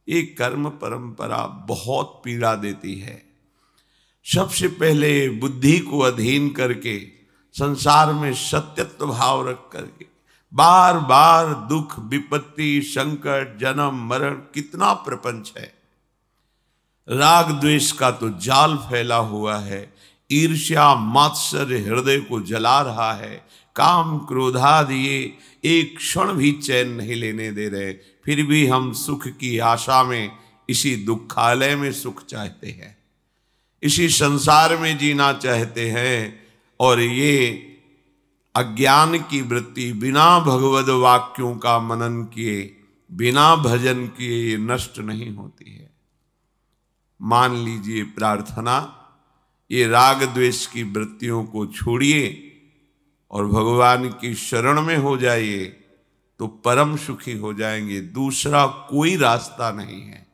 ये कर्म परंपरा बहुत पीड़ा देती है। सबसे पहले बुद्धि को अधीन करके संसार में सत्यत्व भाव रख करके बार बार दुख विपत्ति संकट जन्म मरण, कितना प्रपंच है। राग द्वेष का तो जाल फैला हुआ है, ईर्ष्या मात्सर्य हृदय को जला रहा है, काम क्रोधादि ये एक क्षण भी चैन नहीं लेने दे रहे। फिर भी हम सुख की आशा में इसी दुखालय में सुख चाहते हैं, इसी संसार में जीना चाहते हैं। और ये अज्ञान की वृत्ति बिना भगवद वाक्यों का मनन किए, बिना भजन किए ये नष्ट नहीं होती है। मान लीजिए प्रार्थना, ये राग द्वेष की वृत्तियों को छोड़िए और भगवान की शरण में हो जाइए तो परम सुखी हो जाएंगे। दूसरा कोई रास्ता नहीं है।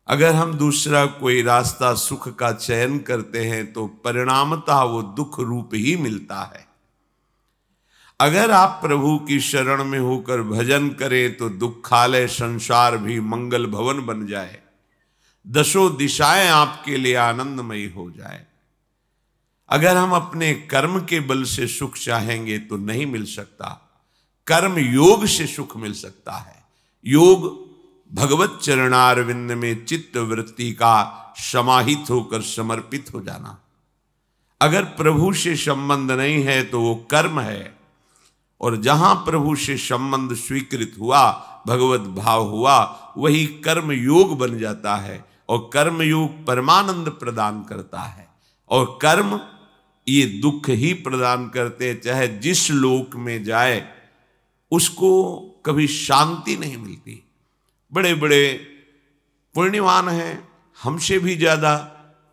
अगर हम दूसरा कोई रास्ता सुख का चयन करते हैं तो परिणामतः वो दुख रूप ही मिलता है। अगर आप प्रभु की शरण में होकर भजन करें तो दुखालय संसार भी मंगल भवन बन जाए, दसों दिशाएं आपके लिए आनंदमयी हो जाए। अगर हम अपने कर्म के बल से सुख चाहेंगे तो नहीं मिल सकता, कर्म योग से सुख मिल सकता है। योग भगवत चरणारविंद में चित्त वृत्ति का समाहित होकर समर्पित हो जाना। अगर प्रभु से संबंध नहीं है तो वो कर्म है, और जहां प्रभु से संबंध स्वीकृत हुआ, भगवत भाव हुआ, वही कर्म योग बन जाता है। और कर्म योग परमानंद प्रदान करता है, और कर्म ये दुख ही प्रदान करते हैं। चाहे जिस लोक में जाए उसको कभी शांति नहीं मिलती। बड़े बड़े पुण्यवान हैं हमसे भी ज्यादा,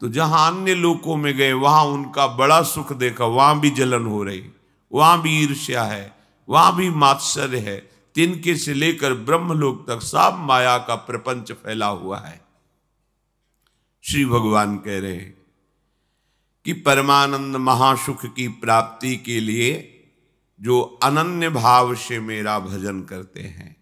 तो जहां अन्य लोकों में गए वहां उनका बड़ा सुख देखा, वहां भी जलन हो रही, वहां भी ईर्ष्या है, वहां भी मात्सर्य है। तिनके से लेकर ब्रह्मलोक तक सब माया का प्रपंच फैला हुआ है। श्री भगवान कह रहे हैं कि परमानंद महासुख की प्राप्ति के लिए जो अनन्य भाव से मेरा भजन करते हैं,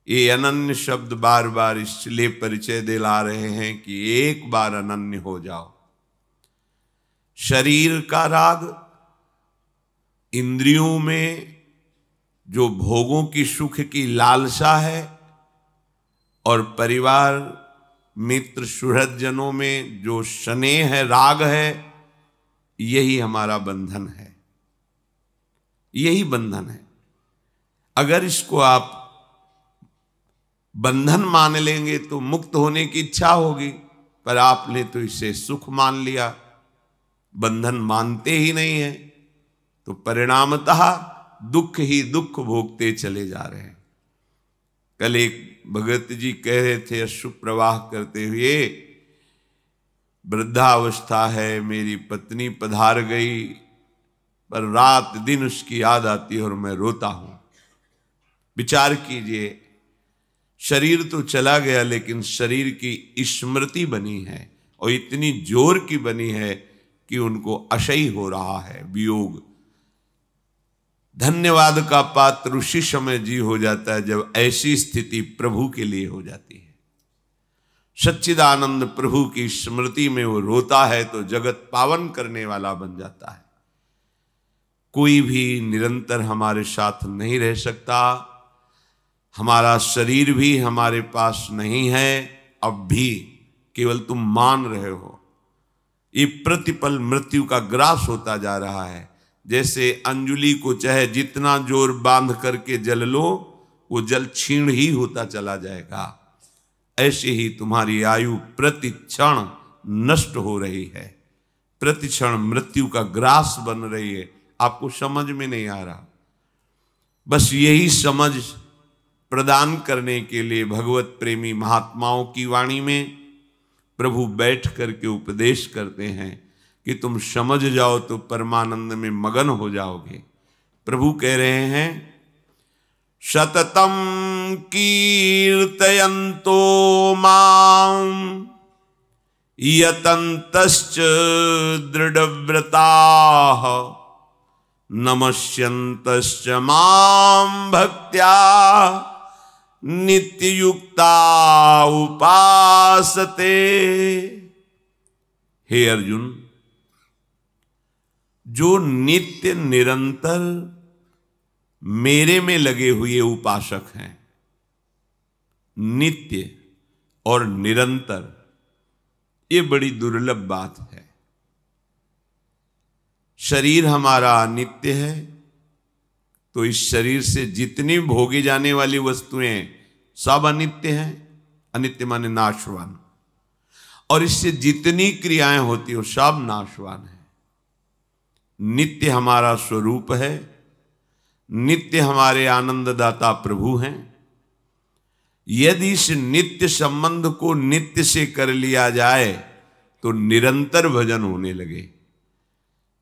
ये अनन्य शब्द बार बार इसलिए परिचय दिला रहे हैं कि एक बार अनन्य हो जाओ। शरीर का राग, इंद्रियों में जो भोगों की सुख की लालसा है, और परिवार मित्र सुहृदजनों में जो स्नेह है, राग है, यही हमारा बंधन है, यही बंधन है। अगर इसको आप बंधन मान लेंगे तो मुक्त होने की इच्छा होगी, पर आपने तो इसे सुख मान लिया, बंधन मानते ही नहीं है, तो परिणामतः दुख ही दुख भोगते चले जा रहे हैं। कल एक भगत जी कह रहे थे, अश्रु प्रवाह करते हुए, वृद्धावस्था है, मेरी पत्नी पधार गई, पर रात दिन उसकी याद आती है और मैं रोता हूं। विचार कीजिए, शरीर तो चला गया लेकिन शरीर की स्मृति बनी है, और इतनी जोर की बनी है कि उनको अशयी हो रहा है वियोग। धन्यवाद का पात्र उसी समय जी हो जाता है जब ऐसी स्थिति प्रभु के लिए हो जाती है। सच्चिदानंद प्रभु की स्मृति में वो रोता है तो जगत पावन करने वाला बन जाता है। कोई भी निरंतर हमारे साथ नहीं रह सकता। हमारा शरीर भी हमारे पास नहीं है अब भी, केवल तुम मान रहे हो। ये प्रतिपल मृत्यु का ग्रास होता जा रहा है। जैसे अंजुली को चाहे जितना जोर बांध करके जल लो, वो जल क्षीण ही होता चला जाएगा। ऐसे ही तुम्हारी आयु प्रति क्षण नष्ट हो रही है, प्रति क्षण मृत्यु का ग्रास बन रही है। आपको समझ में नहीं आ रहा। बस यही समझ प्रदान करने के लिए भगवत प्रेमी महात्माओं की वाणी में प्रभु बैठ करके उपदेश करते हैं कि तुम समझ जाओ तो परमानंद में मगन हो जाओगे। प्रभु कह रहे हैं, सततम कीर्तयन्तो मां यतन्तश्च दृढ़व्रताः नमस्यन्तश्च मां भक्त्या नित्य युक्ता उपासते। हे अर्जुन, जो नित्य निरंतर मेरे में लगे हुए उपासक हैं, नित्य और निरंतर, ये बड़ी दुर्लभ बात है। शरीर हमारा अनित्य है, तो इस शरीर से जितनी भोगी जाने वाली वस्तुएं सब अनित्य हैं। अनित्य माने नाशवान। और इससे जितनी क्रियाएं होती हो सब नाशवान है। नित्य हमारा स्वरूप है, नित्य हमारे आनंददाता प्रभु हैं। यदि इस नित्य संबंध को नित्य से कर लिया जाए तो निरंतर भजन होने लगे।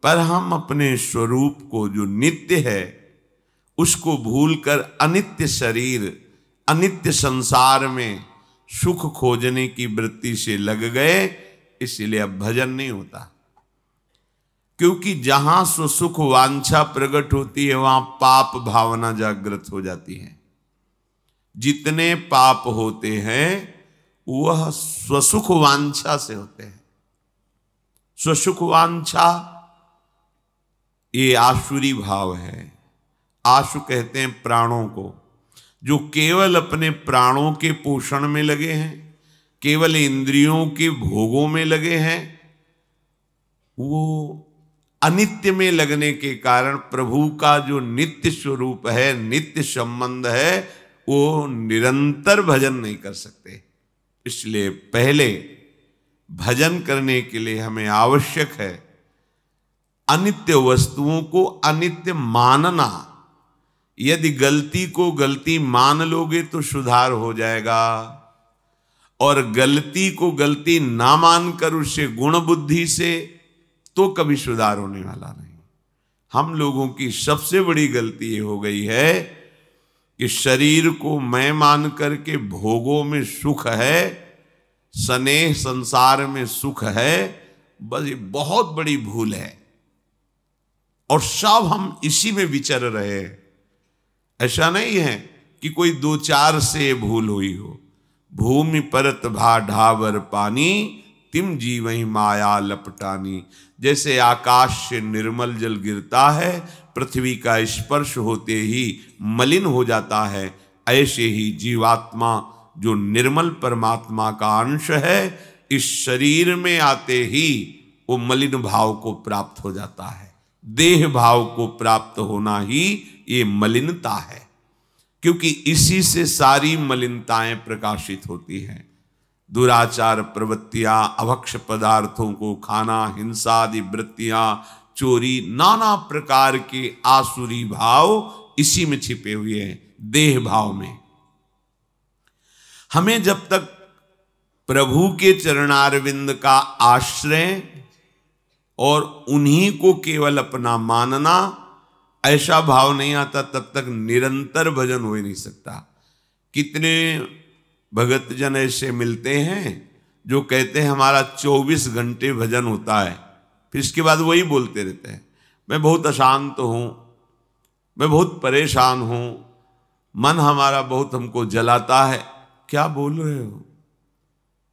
पर हम अपने स्वरूप को जो नित्य है उसको भूलकर अनित्य शरीर, अनित्य संसार में सुख खोजने की वृत्ति से लग गए, इसलिए अब भजन नहीं होता। क्योंकि जहां सुख वांछा प्रकट होती है वहां पाप भावना जागृत हो जाती है। जितने पाप होते हैं वह स्वसुख वांछा से होते हैं। स्वसुख वांछा ये आसुरी भाव है। आशु कहते हैं प्राणों को, जो केवल अपने प्राणों के पोषण में लगे हैं, केवल इंद्रियों के भोगों में लगे हैं। वो अनित्य में लगने के कारण प्रभु का जो नित्य स्वरूप है, नित्य संबंध है, वो निरंतर भजन नहीं कर सकते। इसलिए पहले भजन करने के लिए हमें आवश्यक है अनित्य वस्तुओं को अनित्य मानना। यदि गलती को गलती मान लोगे तो सुधार हो जाएगा, और गलती को गलती ना मानकर उससे गुण बुद्धि से तो कभी सुधार होने वाला नहीं। हम लोगों की सबसे बड़ी गलती ये हो गई है कि शरीर को मैं मान करके भोगों में सुख है, स्नेह संसार में सुख है, बस ये बहुत बड़ी भूल है। और सब हम इसी में विचर रहे हैं। ऐसा नहीं है कि कोई दो चार से भूल हुई हो। भूमि परत भा ढावर पानी, तिम जीवहि माया लपटानी। जैसे आकाश से निर्मल जल गिरता है, पृथ्वी का स्पर्श होते ही मलिन हो जाता है, ऐसे ही जीवात्मा जो निर्मल परमात्मा का अंश है, इस शरीर में आते ही वो मलिन भाव को प्राप्त हो जाता है। देह भाव को प्राप्त होना ही ये मलिनता है, क्योंकि इसी से सारी मलिनताएं प्रकाशित होती हैं। दुराचार प्रवृत्तियां, अभक्ष पदार्थों को खाना, हिंसा आदि वृत्तियां, चोरी, नाना प्रकार के आसुरी भाव इसी में छिपे हुए हैं, देह भाव में। हमें जब तक प्रभु के चरणारविंद का आश्रय और उन्हीं को केवल अपना मानना, ऐसा भाव नहीं आता, तब तक निरंतर भजन हो ही नहीं सकता। कितने भगत जन ऐसे मिलते हैं जो कहते हैं हमारा 24 घंटे भजन होता है, फिर इसके बाद वही बोलते रहते हैं, मैं बहुत अशांत हूं, मैं बहुत परेशान हूं, मन हमारा बहुत हमको जलाता है। क्या बोल रहे हो?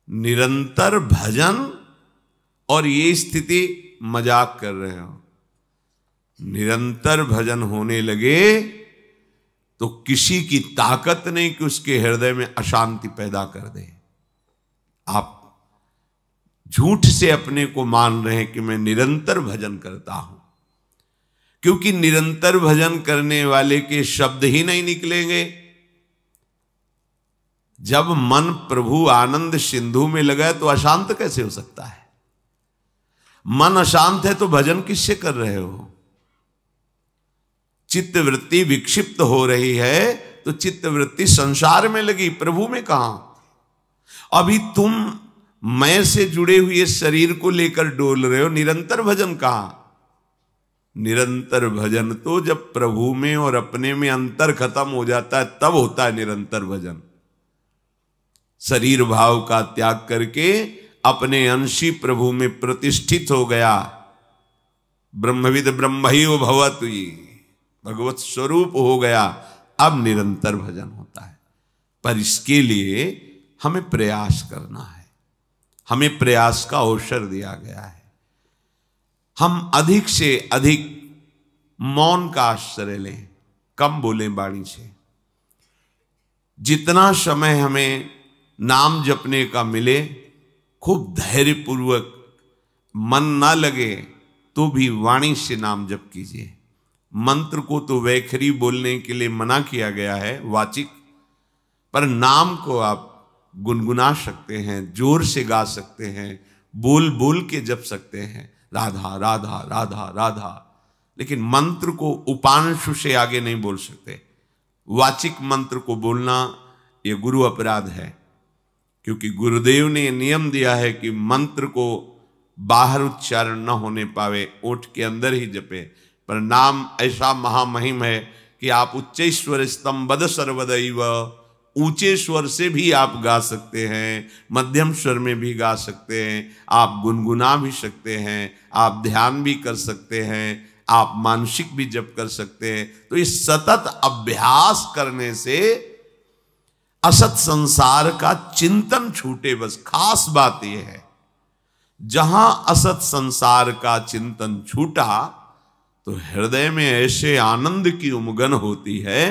निरंतर भजन और ये स्थिति मजाक कर रहे हो। निरंतर भजन होने लगे तो किसी की ताकत नहीं कि उसके हृदय में अशांति पैदा कर दे। आप झूठ से अपने को मान रहे हैं कि मैं निरंतर भजन करता हूं, क्योंकि निरंतर भजन करने वाले के शब्द ही नहीं निकलेंगे। जब मन प्रभु आनंद सिंधु में लगा तो अशांत कैसे हो सकता है? मन अशांत है तो भजन किससे कर रहे हो? चित्त वृत्ति विक्षिप्त हो रही है तो चित्त वृत्ति संसार में लगी, प्रभु में कहां? अभी तुम मैं से जुड़े हुए शरीर को लेकर डोल रहे हो, निरंतर भजन कहां? निरंतर भजन तो जब प्रभु में और अपने में अंतर खत्म हो जाता है तब होता है निरंतर भजन। शरीर भाव का त्याग करके अपने अंशी प्रभु में प्रतिष्ठित हो गया। ब्रह्मविद ब्रह्मैव भवति, भगवत स्वरूप हो गया, अब निरंतर भजन होता है। पर इसके लिए हमें प्रयास करना है, हमें प्रयास का अवसर दिया गया है। हम अधिक से अधिक मौन का आश्रय लें, कम बोलें वाणी से। जितना समय हमें नाम जपने का मिले, खूब धैर्यपूर्वक, मन ना लगे तो भी वाणी से नाम जप कीजिए। मंत्र को तो वैखरी बोलने के लिए मना किया गया है, वाचिक, पर नाम को आप गुनगुना सकते हैं, जोर से गा सकते हैं, बोल बोल के जप सकते हैं, राधा राधा राधा राधा। लेकिन मंत्र को उपांशु से आगे नहीं बोल सकते। वाचिक मंत्र को बोलना ये गुरु अपराध है, क्योंकि गुरुदेव ने नियम दिया है कि मंत्र को बाहर उच्चारण न होने पावे, ओठ के अंदर ही जपे। पर नाम ऐसा महामहिम है कि आप उच्च स्वर स्तंभद सर्वदैव, ऊंचे स्वर से भी आप गा सकते हैं, मध्यम स्वर में भी गा सकते हैं, आप गुनगुना भी सकते हैं, आप ध्यान भी कर सकते हैं, आप मानसिक भी जप कर सकते हैं। तो इस सतत अभ्यास करने से असत संसार का चिंतन छूटे। बस खास बात यह है, जहां असत संसार का चिंतन छूटा तो हृदय में ऐसे आनंद की उमगन होती है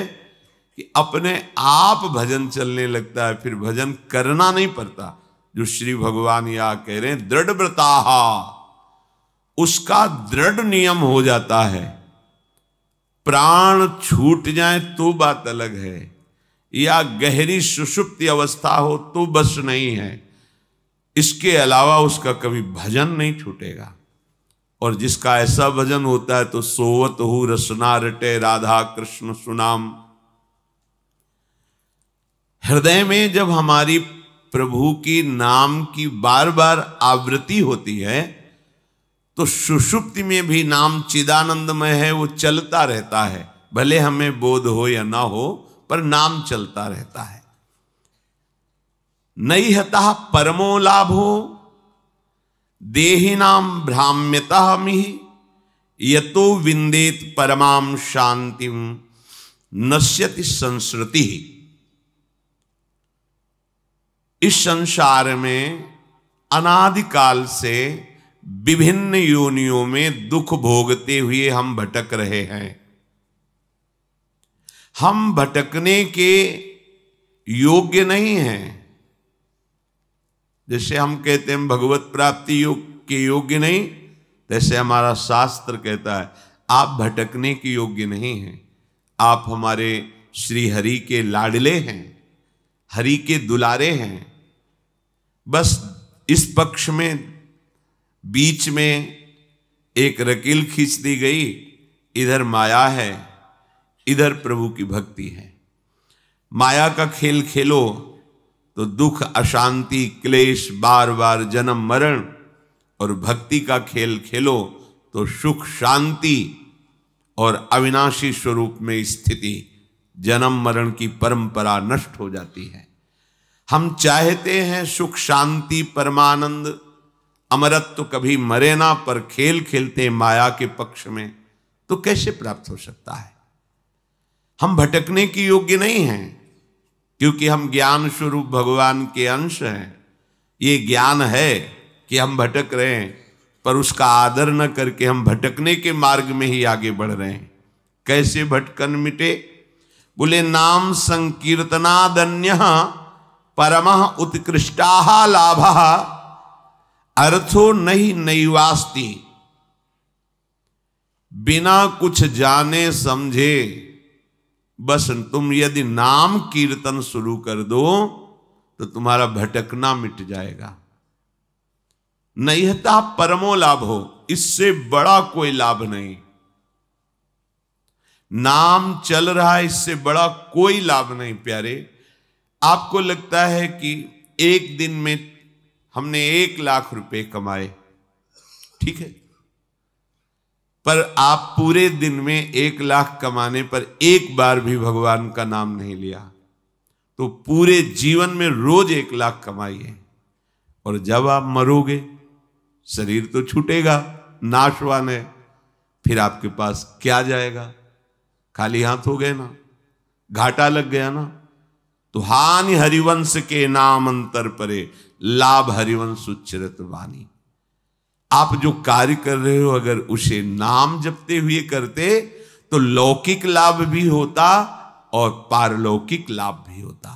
कि अपने आप भजन चलने लगता है, फिर भजन करना नहीं पड़ता। जो श्री भगवान या कह रहे हैं दृढ़ व्रताहा, उसका दृढ़ नियम हो जाता है। प्राण छूट जाए तो बात अलग है, या गहरी सुषुप्ति अवस्था हो तो बस नहीं है, इसके अलावा उसका कभी भजन नहीं छूटेगा। और जिसका ऐसा भजन होता है तो सोवत हु रसना रटे राधा कृष्ण सुनाम। हृदय में जब हमारी प्रभु की नाम की बार बार आवृत्ति होती है तो सुषुप्ति में भी नाम चिदानंदमय है, वो चलता रहता है। भले हमें बोध हो या ना हो, पर नाम चलता रहता है। नैहतः परमो लाभो देहिनाम भ्राम्यतः मिहि, यतो विंदेत परमाम शांतिम नश्यति संसृति। इस संसार में अनादिकाल से विभिन्न योनियों में दुख भोगते हुए हम भटक रहे हैं। हम भटकने के योग्य नहीं हैं। जैसे हम कहते हैं भगवत प्राप्ति योग के योग्य नहीं, जैसे हमारा शास्त्र कहता है आप भटकने के योग्य नहीं हैं। आप हमारे श्री हरि के लाडले हैं, हरि के दुलारे हैं। बस इस पक्ष में बीच में एक रकील खींच दी गई, इधर माया है, इधर प्रभु की भक्ति है। माया का खेल खेलो तो दुख, अशांति, क्लेश, बार बार जन्म मरण, और भक्ति का खेल खेलो तो सुख, शांति और अविनाशी स्वरूप में स्थिति, जन्म मरण की परंपरा नष्ट हो जाती है। हम चाहते हैं सुख, शांति, परमानंद, अमरत्व, कभी मरे ना, पर खेल खेलते हैं माया के पक्ष में, तो कैसे प्राप्त हो सकता है? हम भटकने की योग्य नहीं हैं, क्योंकि हम ज्ञान स्वरूप भगवान के अंश हैं। ये ज्ञान है कि हम भटक रहे हैं, पर उसका आदर न करके हम भटकने के मार्ग में ही आगे बढ़ रहे हैं। कैसे भटकन मिटे? बोले नाम संकीर्तनादन्य परमः उत्कृष्टाः लाभः अर्थो नहीं नैवास्ति। बिना कुछ जाने समझे बस तुम यदि नाम कीर्तन शुरू कर दो तो तुम्हारा भटकना मिट जाएगा। नैहता परमो लाभ हो, इससे बड़ा कोई लाभ नहीं। नाम चल रहा है, इससे बड़ा कोई लाभ नहीं। प्यारे, आपको लगता है कि एक दिन में हमने 1 लाख रुपए कमाए, ठीक है, पर आप पूरे दिन में 1 लाख कमाने पर एक बार भी भगवान का नाम नहीं लिया, तो पूरे जीवन में रोज 1 लाख कमाइए, और जब आप मरोगे शरीर तो छूटेगा, नाशवान है, फिर आपके पास क्या जाएगा? खाली हाथ हो गए ना, घाटा लग गया ना। तो हानि हरिवंश के नाम अंतर परे, लाभ हरिवंश उच्चरत वाणी। आप जो कार्य कर रहे हो अगर उसे नाम जपते हुए करते तो लौकिक लाभ भी होता और पारलौकिक लाभ भी होता।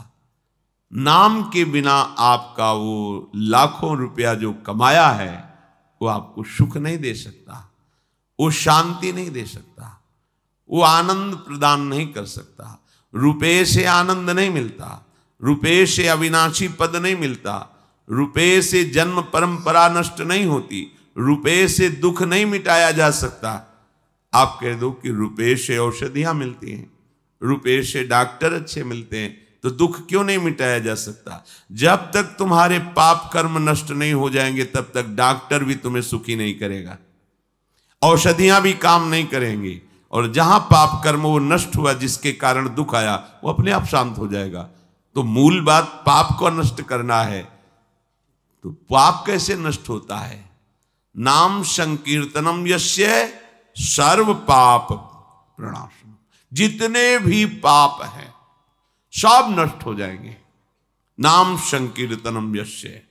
नाम के बिना आपका वो लाखों रुपया जो कमाया है वो आपको सुख नहीं दे सकता, वो शांति नहीं दे सकता, वो आनंद प्रदान नहीं कर सकता। रुपए से आनंद नहीं मिलता, रुपए से अविनाशी पद नहीं मिलता, रुपए से जन्म परंपरा नष्ट नहीं होती, रुपए से दुख नहीं मिटाया जा सकता। आप कह दो कि रुपए से औषधियां मिलती हैं, रुपए से डॉक्टर अच्छे मिलते हैं, तो दुख क्यों नहीं मिटाया जा सकता? जब तक तुम्हारे पाप कर्म नष्ट नहीं हो जाएंगे तब तक डॉक्टर भी तुम्हें सुखी नहीं करेगा, औषधियां भी काम नहीं करेंगी। और जहां पाप कर्म वो नष्ट हुआ जिसके कारण दुख आया वो अपने आप शांत हो जाएगा। तो मूल बात पाप को नष्ट करना है। तो पाप कैसे नष्ट होता है? नाम संकीर्तनम यस्य सर्व पाप प्रणाशम। जितने भी पाप हैं सब नष्ट हो जाएंगे। नाम संकीर्तनम यस्य,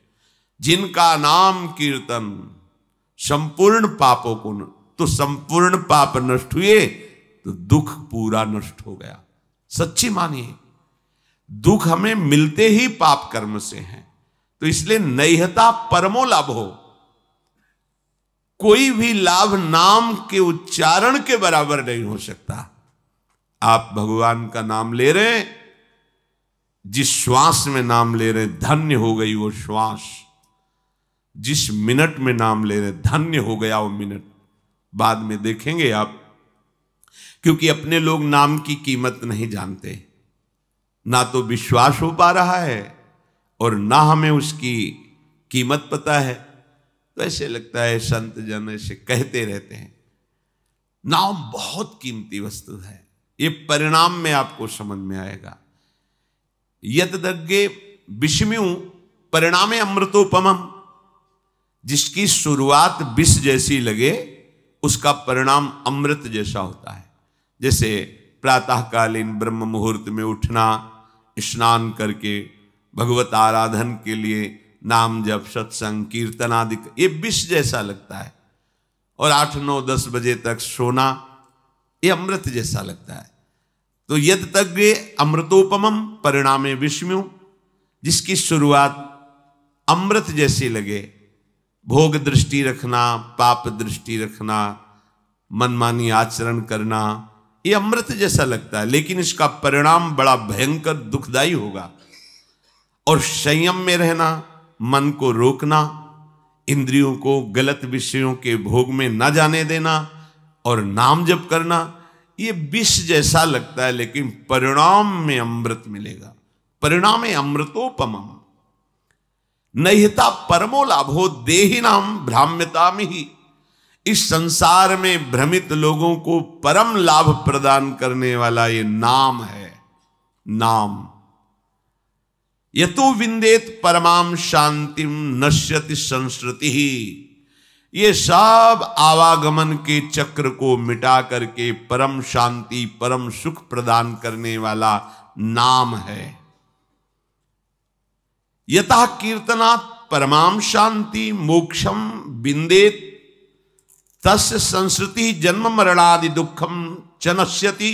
जिनका नाम कीर्तन संपूर्ण पापों को, तो संपूर्ण पाप नष्ट हुए तो दुख पूरा नष्ट हो गया। सच्ची मानिए, दुख हमें मिलते ही पाप कर्म से हैं। तो इसलिए नैहता परमो लाभो, कोई भी लाभ नाम के उच्चारण के बराबर नहीं हो सकता। आप भगवान का नाम ले रहे हैं, जिस श्वास में नाम ले रहे हैं धन्य हो गई वो श्वास, जिस मिनट में नाम ले रहे हैं धन्य हो गया वो मिनट। बाद में देखेंगे आप, क्योंकि अपने लोग नाम की कीमत नहीं जानते, ना तो विश्वास हो पा रहा है और ना हमें उसकी कीमत पता है। तो ऐसे लगता है संत जन ऐसे कहते रहते हैं। नाम बहुत कीमती वस्तु है, ये परिणाम में आपको समझ में आएगा। यतदग्गे विषम्यु परिणामे अमृतोपमम, जिसकी शुरुआत विष जैसी लगे उसका परिणाम अमृत जैसा होता है। जैसे प्रातःकालीन ब्रह्म मुहूर्त में उठना, स्नान करके भगवत आराधन के लिए नाम जप सत्संग कीर्तन आदि, ये विष जैसा लगता है। और 8, 9, 10 बजे तक सोना, ये अमृत जैसा लगता है। तो यद तक अमृतोपमम परिणामे विषम्यु, जिसकी शुरुआत अमृत जैसी लगे। भोग दृष्टि रखना, पाप दृष्टि रखना, मनमानी आचरण करना, ये अमृत जैसा लगता है, लेकिन इसका परिणाम बड़ा भयंकर दुखदाई होगा। और संयम में रहना, मन को रोकना, इंद्रियों को गलत विषयों के भोग में न जाने देना और नाम जप करना, ये विष जैसा लगता है, लेकिन परिणाम में अमृत मिलेगा। परिणाम अमृतोपमम। नैहता परमो लाभो देहिनाम भ्राम्यताम ही, इस संसार में भ्रमित लोगों को परम लाभ प्रदान करने वाला ये नाम है। नाम यतो विंदेत परमाम शांतिम नश्यति संस्कृति ही, ये सब आवागमन के चक्र को मिटा करके परम शांति परम सुख प्रदान करने वाला नाम है। यतः कीर्तनात् परमाम शांति मोक्षम विंदेत तस्य संस्कृति जन्म मरणादि दुखम च नश्यति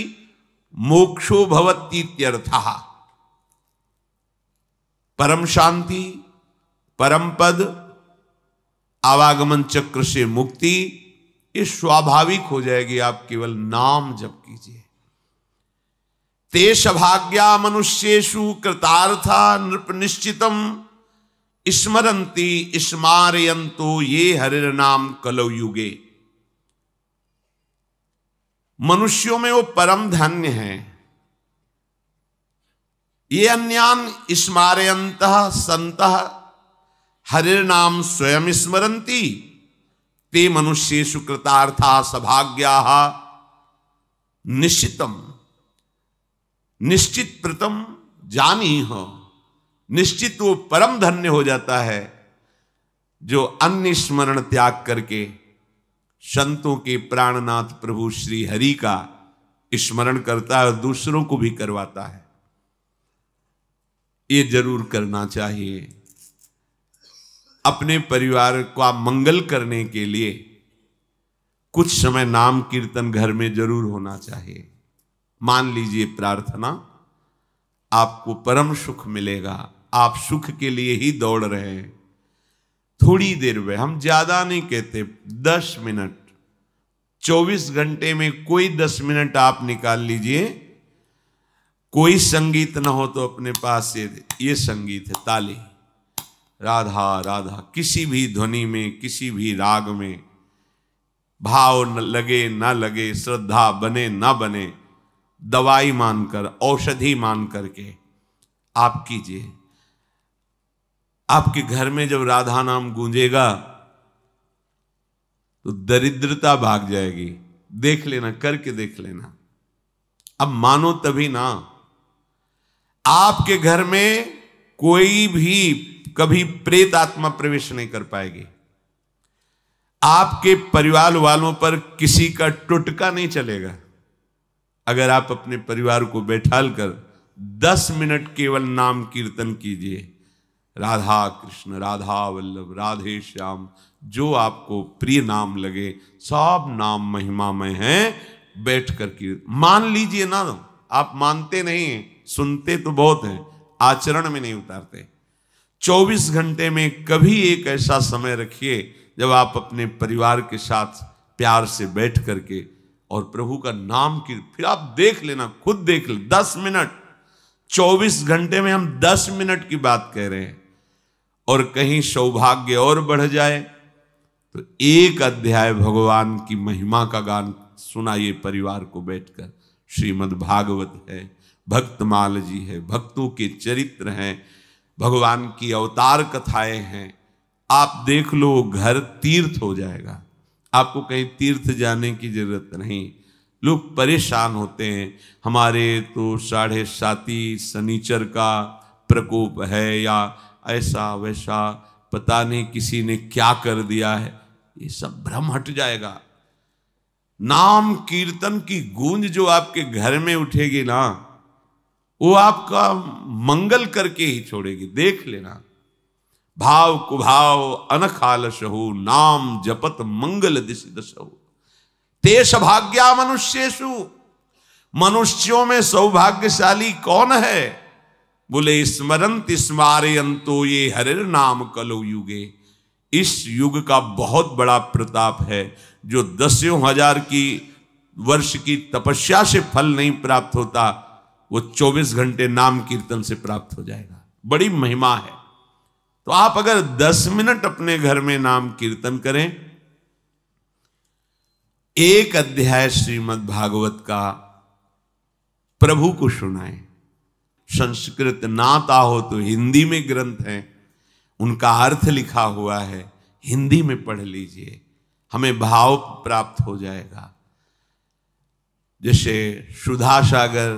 मोक्षो भवतीत्यर्थः। परम शांति, परम पद, आवागमन चक्र से मुक्ति, ये स्वाभाविक हो जाएगी। आप केवल नाम जप कीजिए। ते सभाग्या मनुष्येषु कृतार्था नृप निश्चितम स्मरन्ति स्मारयन्तो ये हरिर्नाम कलौ युगे। मनुष्यों में वो परम धन्य है। ये अन्यान स्मारयन्तः सन्तः हरिर्नाम स्वयं स्मरन्ति ते मनुष्येषु कृतार्था सभाग्याः निश्चितम। निश्चित प्रतम जानी हो, निश्चित वो परम धन्य हो जाता है जो अन्य स्मरण त्याग करके संतों के प्राणनाथ प्रभु श्री हरि का स्मरण करता है और दूसरों को भी करवाता है। ये जरूर करना चाहिए। अपने परिवार का मंगल करने के लिए कुछ समय नाम कीर्तन घर में जरूर होना चाहिए। मान लीजिए प्रार्थना, आपको परम सुख मिलेगा। आप सुख के लिए ही दौड़ रहे हैं, थोड़ी देर में, हम ज्यादा नहीं कहते, 10 मिनट, 24 घंटे में कोई 10 मिनट आप निकाल लीजिए। कोई संगीत ना हो तो अपने पास ये संगीत है, ताली, राधा राधा, किसी भी ध्वनि में, किसी भी राग में, भाव न लगे ना लगे, श्रद्धा बने ना बने, दवाई मानकर, औषधि मान करके आप कीजिए। आपके घर में जब राधा नाम गूंजेगा तो दरिद्रता भाग जाएगी। देख लेना, करके देख लेना। अब मानो तभी ना। आपके घर में कोई भी कभी प्रेत आत्मा प्रवेश नहीं कर पाएगी। आपके परिवार वालों पर किसी का टुटका नहीं चलेगा। अगर आप अपने परिवार को बैठाल कर 10 मिनट केवल नाम कीर्तन कीजिए, राधा कृष्ण, राधा वल्लभ, राधे श्याम, जो आपको प्रिय नाम लगे, सब नाम महिमामय हैं। बैठ कर कीर्तन मान लीजिए ना। आप मानते नहीं, सुनते तो बहुत हैं, आचरण में नहीं उतारते। 24 घंटे में कभी एक ऐसा समय रखिए जब आप अपने परिवार के साथ प्यार से बैठ करके और प्रभु का नाम की, फिर आप देख लेना, खुद देख ले, 10 मिनट, 24 घंटे में हम 10 मिनट की बात कह रहे हैं। और कहीं सौभाग्य और बढ़ जाए तो एक अध्याय भगवान की महिमा का गान सुनाइए परिवार को बैठकर। श्रीमद् भागवत है, भक्तमाल जी है, भक्तों के चरित्र हैं, भगवान की अवतार कथाएं हैं। आप देख लो, घर तीर्थ हो जाएगा। आपको कहीं तीर्थ जाने की जरूरत नहीं। लोग परेशान होते हैं, हमारे तो 7.5 शनिचर का प्रकोप है, या ऐसा वैसा, पता नहीं किसी ने क्या कर दिया है। ये सब भ्रम हट जाएगा। नाम कीर्तन की गूंज जो आपके घर में उठेगी ना, वो आपका मंगल करके ही छोड़ेगी। देख लेना। भाव कुभाव अनखालसहु, नाम जपत मंगल दिश दसहु, ते सौभाग्या मनुष्येषु, मनुष्यों में सौभाग्यशाली कौन है? बोले स्मरंत स्मारयंतो ये हरिर नाम कलो युगे। इस युग का बहुत बड़ा प्रताप है, जो 10,000 की वर्ष की तपस्या से फल नहीं प्राप्त होता, वो 24 घंटे नाम कीर्तन से प्राप्त हो जाएगा। बड़ी महिमा है। तो आप अगर 10 मिनट अपने घर में नाम कीर्तन करें, एक अध्याय श्रीमद् भागवत का प्रभु को सुनाएं। संस्कृत ना आता हो तो हिंदी में ग्रंथ हैं, उनका अर्थ लिखा हुआ है, हिंदी में पढ़ लीजिए, हमें भाव प्राप्त हो जाएगा। जैसे सुधा सागर,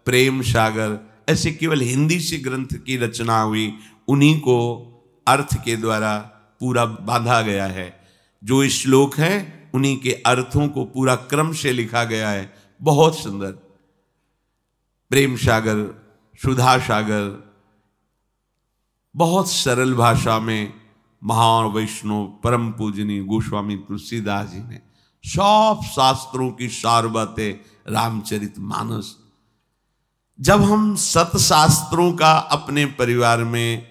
प्रेम सागर, ऐसे केवल हिंदी से ग्रंथ की रचना हुई, उन्हीं को अर्थ के द्वारा पूरा बांधा गया है। जो श्लोक हैं उन्हीं के अर्थों को पूरा क्रम से लिखा गया है। बहुत सुंदर। प्रेम सागर, सुधा सागर, बहुत सरल भाषा में महान वैष्णव परम पूजनीय गोस्वामी तुलसीदास जी ने सब शास्त्रों की सार बातें, रामचरितमानस। जब हम सतशास्त्रों का अपने परिवार में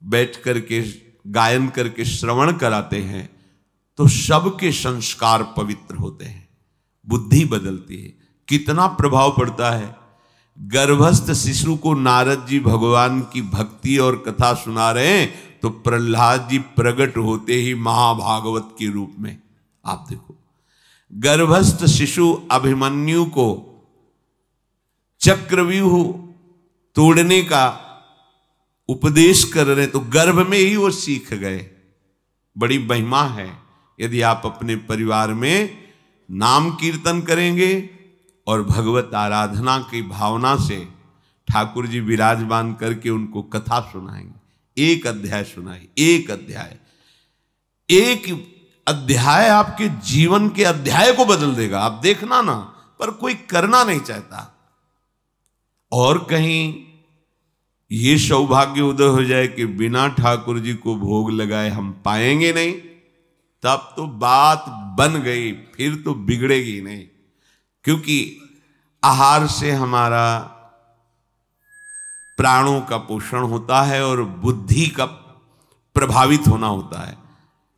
बैठ करके गायन करके श्रवण कराते हैं तो सबके संस्कार पवित्र होते हैं, बुद्धि बदलती है। कितना प्रभाव पड़ता है। गर्भस्थ शिशु को नारद जी भगवान की भक्ति और कथा सुना रहे हैं तो प्रहलाद जी प्रकट होते ही महाभागवत के रूप में। आप देखो, गर्भस्थ शिशु अभिमन्यु को चक्रव्यूह तोड़ने का उपदेश कर रहे, तो गर्भ में ही वो सीख गए। बड़ी महिमा है। यदि आप अपने परिवार में नाम कीर्तन करेंगे और भगवत आराधना की भावना से ठाकुर जी विराजमान करके उनको कथा सुनाएंगे, एक अध्याय सुनाए, एक अध्याय, एक अध्याय आपके जीवन के अध्याय को बदल देगा। आप देखना ना, पर कोई करना नहीं चाहता। और कहीं ये सौभाग्य उदय हो जाए कि बिना ठाकुर जी को भोग लगाए हम पाएंगे नहीं, तब तो बात बन गई, फिर तो बिगड़ेगी नहीं। क्योंकि आहार से हमारा प्राणों का पोषण होता है और बुद्धि का प्रभावित होना होता है।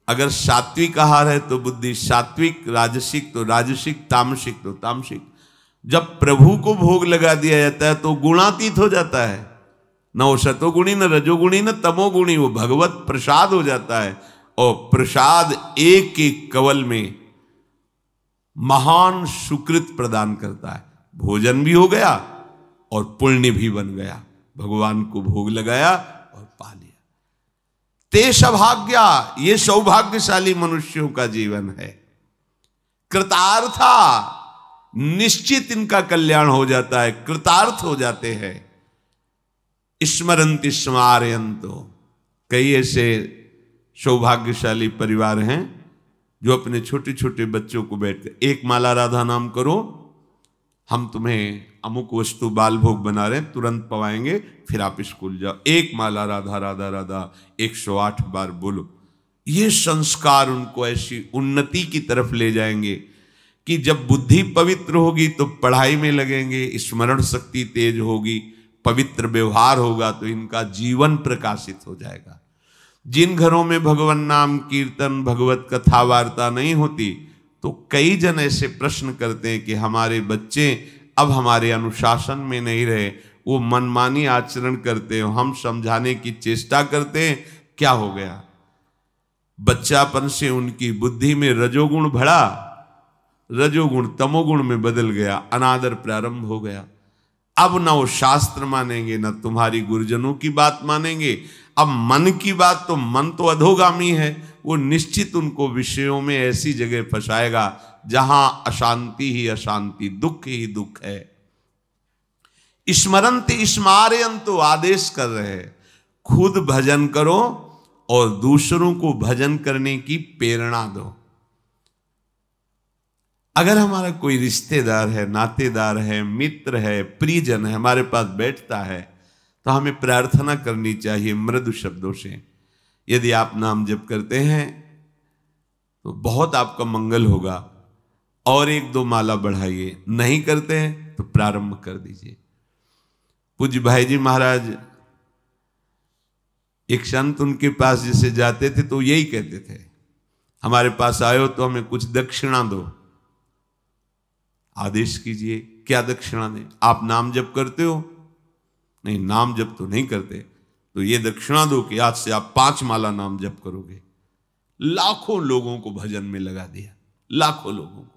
अगर सात्विक आहार है तो बुद्धि सात्विक, राजसिक तो राजसिक, तामसिक तो तामसिक। जब प्रभु को भोग लगा दिया जाता है तो गुणातीत हो जाता है, न वो सतोगुणी, न रजोगुणी, न तमोगुणी, वो भगवत प्रसाद हो जाता है। और प्रसाद एक एक कवल में महान सुकृत प्रदान करता है। भोजन भी हो गया और पुण्य भी बन गया, भगवान को भोग लगाया और पा लिया। ते सौभाग्या, ये सौभाग्यशाली मनुष्यों का जीवन है। कृतार्था, निश्चित इनका कल्याण हो जाता है, कृतार्थ हो जाते हैं। स्मरन्ति स्मारयन्तो, कई ऐसे सौभाग्यशाली परिवार हैं जो अपने छोटे छोटे बच्चों को बैठते, एक माला राधा नाम करो, हम तुम्हें अमुक वस्तु बाल भोग बना रहे हैं, तुरंत पवाएंगे, फिर आप स्कूल जाओ। एक माला राधा राधा राधा 108 बार बोलो। ये संस्कार उनको ऐसी उन्नति की तरफ ले जाएंगे कि जब बुद्धि पवित्र होगी तो पढ़ाई में लगेंगे, स्मरण शक्ति तेज होगी, पवित्र व्यवहार होगा तो इनका जीवन प्रकाशित हो जाएगा। जिन घरों में भगवान नाम कीर्तन, भगवत कथा वार्ता नहीं होती, तो कई जन ऐसे प्रश्न करते हैं कि हमारे बच्चे अब हमारे अनुशासन में नहीं रहे, वो मनमानी आचरण करते हैं, हम समझाने की चेष्टा करते हैं, क्या हो गया? बच्चापन से उनकी बुद्धि में रजोगुण बढ़ा, रजोगुण तमोगुण में बदल गया, अनादर प्रारंभ हो गया। अब न वो शास्त्र मानेंगे, न तुम्हारी गुरुजनों की बात मानेंगे। अब मन की बात, तो मन तो अधोगामी है, वो निश्चित उनको विषयों में ऐसी जगह फंसाएगा जहां अशांति ही अशांति, दुख ही दुख है। स्मरन्ति स्मारयन्तो, आदेश कर रहे हैं, खुद भजन करो और दूसरों को भजन करने की प्रेरणा दो। अगर हमारा कोई रिश्तेदार है, नातेदार है, मित्र है, प्रियजन है, हमारे पास बैठता है, तो हमें प्रार्थना करनी चाहिए मृदु शब्दों से। यदि आप नाम जप करते हैं तो बहुत आपका मंगल होगा, और 1-2 माला बढ़ाइए। नहीं करते हैं तो प्रारंभ कर दीजिए। पूज्य भाई जी महाराज, एक संत उनके पास जिसे जाते थे तो यही कहते थे, हमारे पास आयो तो हमें कुछ दक्षिणा दो। आदेश कीजिए, क्या दक्षिणा दें? आप नाम जप करते हो? नहीं, नाम जप तो नहीं करते, तो ये दक्षिणा दो कि आज से आप 5 माला नाम जप करोगे। लाखों लोगों को भजन में लगा दिया, लाखों लोगों को।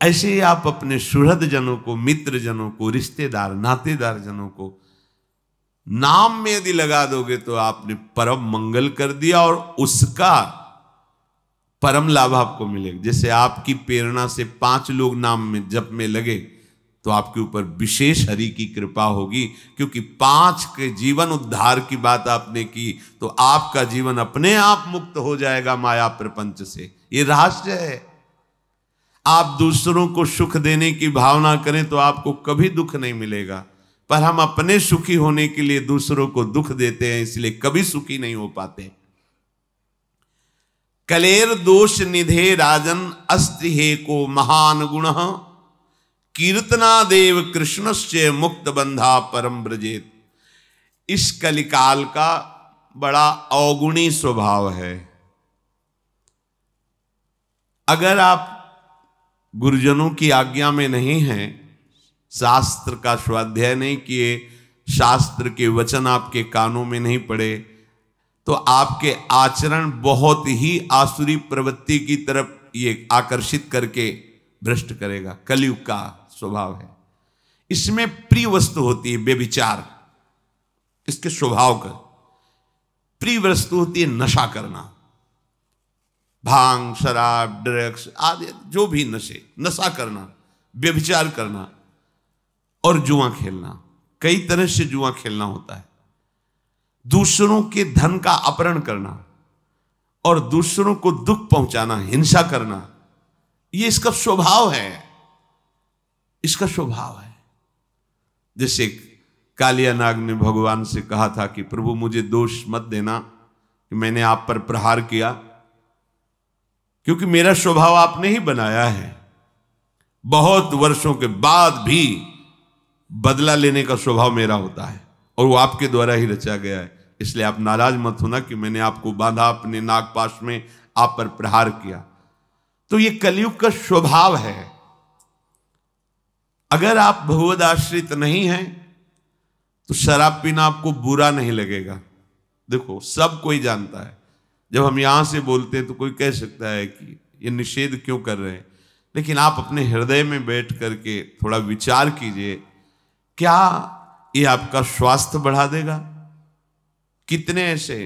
ऐसे ही आप अपने सुहृद जनों को, मित्र जनों को, रिश्तेदार नातेदार जनों को नाम में यदि लगा दोगे तो आपने परम मंगल कर दिया, और उसका परम लाभ आपको मिलेगा। जैसे आपकी प्रेरणा से 5 लोग नाम में जप में लगे तो आपके ऊपर विशेष हरि की कृपा होगी, क्योंकि 5 के जीवन उद्धार की बात आपने की, तो आपका जीवन अपने आप मुक्त हो जाएगा माया प्रपंच से। ये रहस्य है। आप दूसरों को सुख देने की भावना करें तो आपको कभी दुख नहीं मिलेगा, पर हम अपने सुखी होने के लिए दूसरों को दुख देते हैं, इसलिए कभी सुखी नहीं हो पाते। कलेर दोष निधे राजन अस्ति हे को महान गुण, कीर्तना देव कृष्णस्य मुक्त बंधा परम ब्रजेत। इस कलिकाल का बड़ा अवगुणी स्वभाव है। अगर आप गुरुजनों की आज्ञा में नहीं हैं, शास्त्र का स्वाध्याय नहीं किए, शास्त्र के वचन आपके कानों में नहीं पड़े, तो आपके आचरण बहुत ही आसुरी प्रवृत्ति की तरफ ये आकर्षित करके भ्रष्ट करेगा। कलयुग का स्वभाव है। इसमें प्रिय वस्तु होती है व्यभिचार, इसके स्वभाव का। प्रिय वस्तु होती है नशा करना, भांग, शराब, ड्रग्स आदि जो भी नशे, नशा करना, व्यभिचार करना और जुआ खेलना। कई तरह से जुआ खेलना होता है। दूसरों के धन का अपहरण करना और दूसरों को दुख पहुंचाना, हिंसा करना, ये इसका स्वभाव है। इसका स्वभाव है। जैसे कालिया नाग ने भगवान से कहा था कि प्रभु मुझे दोष मत देना कि मैंने आप पर प्रहार किया, क्योंकि मेरा स्वभाव आपने ही बनाया है। बहुत वर्षों के बाद भी बदला लेने का स्वभाव मेरा होता है और वो आपके द्वारा ही रचा गया है। इसलिए आप नाराज मत होना कि मैंने आपको बांधा अपने नागपाश में, आप पर प्रहार किया। तो ये कलयुग का स्वभाव है। अगर आप भगवद आश्रित नहीं हैं तो शराब पीना आपको बुरा नहीं लगेगा। देखो, सब कोई जानता है, जब हम यहां से बोलते हैं तो कोई कह सकता है कि ये निषेध क्यों कर रहे हैं, लेकिन आप अपने हृदय में बैठ करके थोड़ा विचार कीजिए, क्या ये आपका स्वास्थ्य बढ़ा देगा? कितने ऐसे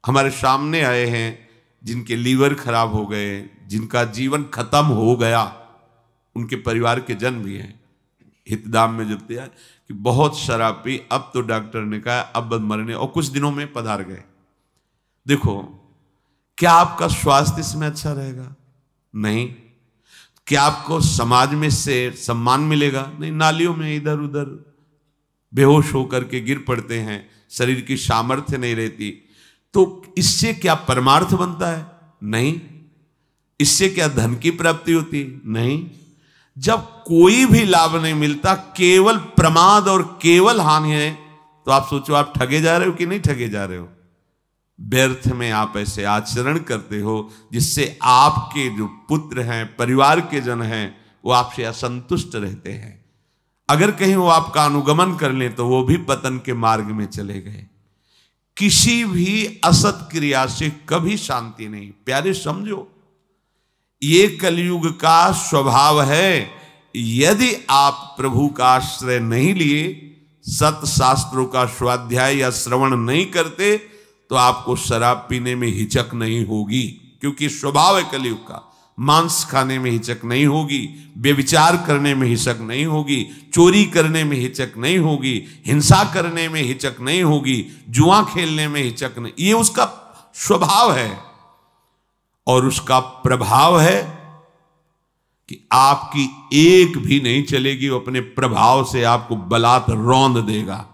हमारे सामने आए हैं जिनके लीवर खराब हो गए, जिनका जीवन खत्म हो गया, उनके परिवार के जन भी हैं। हितदाम में जब दिया कि बहुत शराब पी, अब तो डॉक्टर ने कहा अब मरने, और कुछ दिनों में पधार गए। देखो, क्या आपका स्वास्थ्य इसमें अच्छा रहेगा? नहीं। क्या आपको समाज में से सम्मान मिलेगा? नहीं। नालियों में इधर उधर बेहोश होकर के गिर पड़ते हैं, शरीर की सामर्थ्य नहीं रहती। तो इससे क्या परमार्थ बनता है? नहीं। इससे क्या धन की प्राप्ति होती? नहीं। जब कोई भी लाभ नहीं मिलता, केवल प्रमाद और केवल हानि है, तो आप सोचो आप ठगे जा रहे हो कि नहीं ठगे जा रहे हो? व्यर्थ में आप ऐसे आचरण करते हो जिससे आपके जो पुत्र हैं, परिवार के जन हैं, वो आपसे असंतुष्ट रहते हैं। अगर कहीं वो आपका अनुगमन कर लें तो वो भी पतन के मार्ग में चले गए। किसी भी असत क्रिया से कभी शांति नहीं। प्यारे समझो, ये कलयुग का स्वभाव है। यदि आप प्रभु का आश्रय नहीं लिए, सत शास्त्रों का स्वाध्याय या श्रवण नहीं करते, तो आपको शराब पीने में हिचक नहीं होगी, क्योंकि स्वभाव है कलयुग का। मांस खाने में हिचक नहीं होगी, व्यभिचार करने में हिचक नहीं होगी, चोरी करने में हिचक नहीं होगी, हिंसा करने में हिचक नहीं होगी, जुआ खेलने में हिचक नहीं। ये उसका स्वभाव है और उसका प्रभाव है कि आपकी एक भी नहीं चलेगी, वो अपने प्रभाव से आपको बलात् रौंद देगा।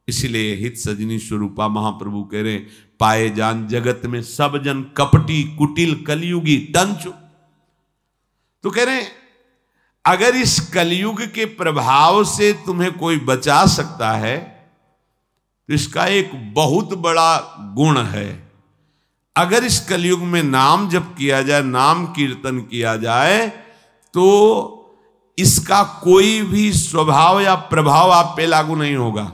इसलिए हित सजनी स्वरूपा महाप्रभु कह रहे, पाए जान जगत में सब जन कपटी कुटिल कलयुगी टंचु। तो कह रहे अगर इस कलयुग के प्रभाव से तुम्हें कोई बचा सकता है तो इसका एक बहुत बड़ा गुण है। अगर इस कलयुग में नाम जप किया जाए, नाम कीर्तन किया जाए, तो इसका कोई भी स्वभाव या प्रभाव आप पे लागू नहीं होगा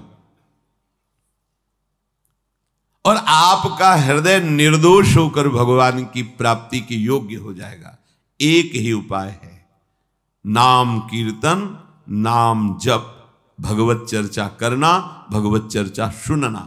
और आपका हृदय निर्दोष होकर भगवान की प्राप्ति के योग्य हो जाएगा। एक ही उपाय है, नाम कीर्तन, नाम जप, भगवत चर्चा करना, भगवत चर्चा सुनना।